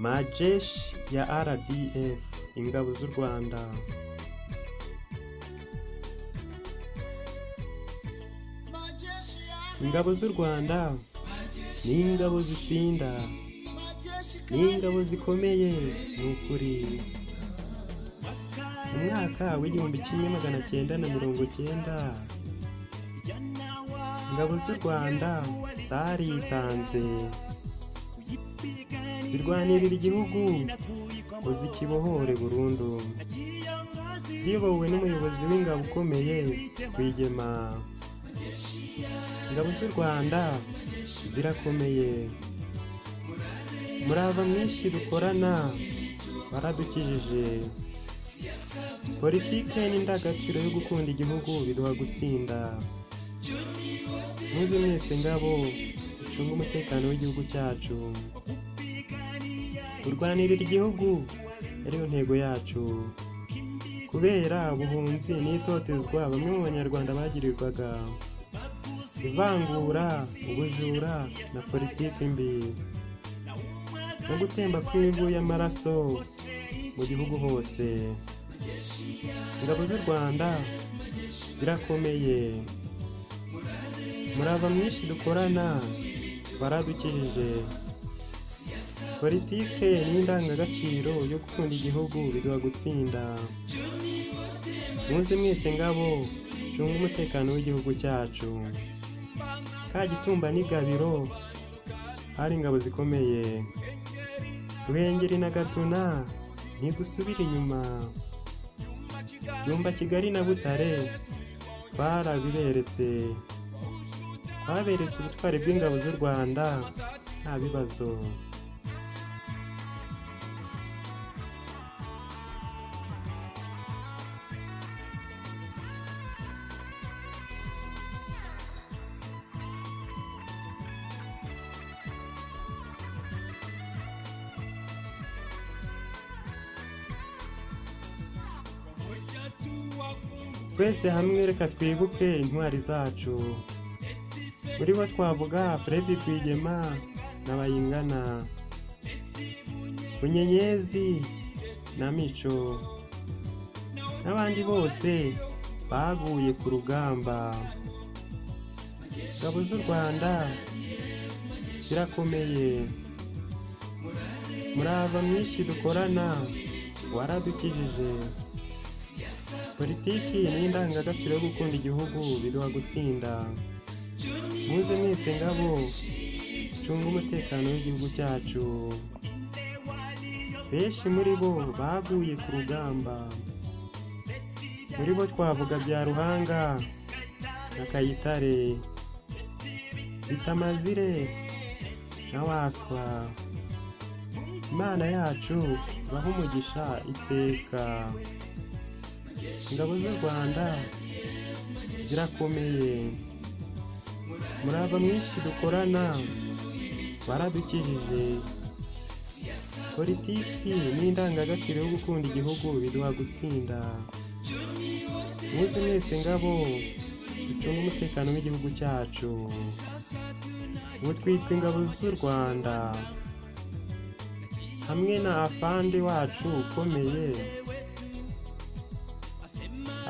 Majeshi ya RDF, ingabo z'u Rwanda. Ingabo z'u Rwanda ni ingabo zitsinda, ni ingabo zikomeye. Ni ukuri mu mwaka w'1990 ingabo z'u Rwanda zaritanze zirwanirira igihugu ngo zikibohore burundu, ziyobowe n'umuyobozi w'ingabo ukomeye Rwigema. Ingabo z'u Rwanda zirakomeye, murava mwinshi dukorana baradukijije. Politike n'indangagaciro yo gukunda igihugu biduha gutsinda. Muze mwese ngabo ducunge umutekano w'igihugu cyacu, kurwanirira igihugu ariyo ntego yacu. Kubera ubuhunzi n'itotezwa bamwe mu banyarwanda bagirirwaga, ivangura, ubujura na politiki mbi, no gutemba kw'ivu y'amaraso mu gihugu hose. Ingabo z'u Rwanda zirakomeye, murava mwinshi dukorana baradukijije. Politike n'indangagaciro yo gukunda igihugu biduha gutsinda. Muze mwese ngabo cunga umutekano w'igihugu cyacu. Kagitumba n'Igabiro hari ingabo zikomeye, Ruhengeri na Gatuna ntidusubira inyuma. Byumba, Kigali na Butare twarabiberetse, twaberetse ubutwari bw'ingabo z'u Rwanda nta bibazo. Twese hamwe reka twibuke intwari zacu. Muri bo twavuga Fred Rwigema na Bayingana, Bunyenyezi na Mico n'abandi bose baguye ku rugamba. Ingabo z'u Rwanda zirakomeye, murava mwinshi dukorana waradukijije. Politiki n'indangagaciro yo gukunda igihugu biduha gutsinda. Muze mwese ngabo cunga umutekano w'igihugu cyacu. Benshi muri bo baguye ku rugamba. Muri bo twavuga bya Ruhanga na Kayitare, Bitamazire na Waswa. Imana yacu baha umugisha iteka. Ingabo z'u Rwanda zirakomeye, murava mwinshi dukorana baradukijije. Politiki n'indangagaciro yo gukunda igihugu biduha gutsinda. Muze mwese ngabo ducunge umutekano w'igihugu cyacu. Ubu twitwa ingabo z'u Rwanda, hamwe na afande wacu ukomeye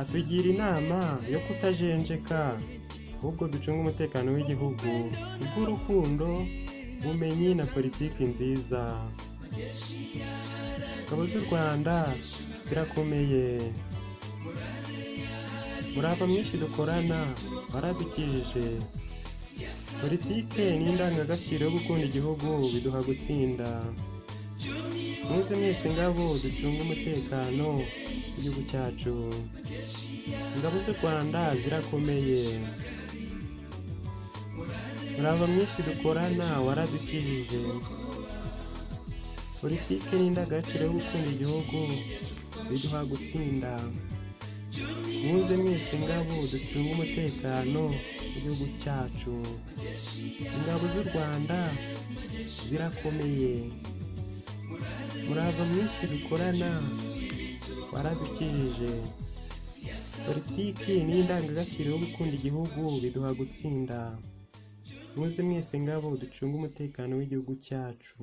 atugira inama yo kutajenjeka, ahubwo ducunga umutekano w'igihugu bw'urukundo, ubumenyi na politiki nziza. Ingabo z'u Rwanda zirakomeye, murava mwinshi dukorana baradukijije. Politike n'indangagaciro yo gukunda igihugu biduha gutsinda. Muze mwese ngabo ducunga umutekano w'igihugu cyacu. Ingabo z'u Rwanda zirakomeye, murava mwinshi dukorana waradukijije. Politike n'indangagaciro yo gukunda igihugu biduha gutsinda. Muze mwese ngabo ducunga umutekano w'igihugu cyacu. Ingabo z'u Rwanda zirakomeye, murava mwinshi dukorana waradukijije. Politiki n'indangagaciro yo gukunda igihugu biduha gutsinda. Muze mwese ngabo ducunge umutekano w'igihugu cyacu.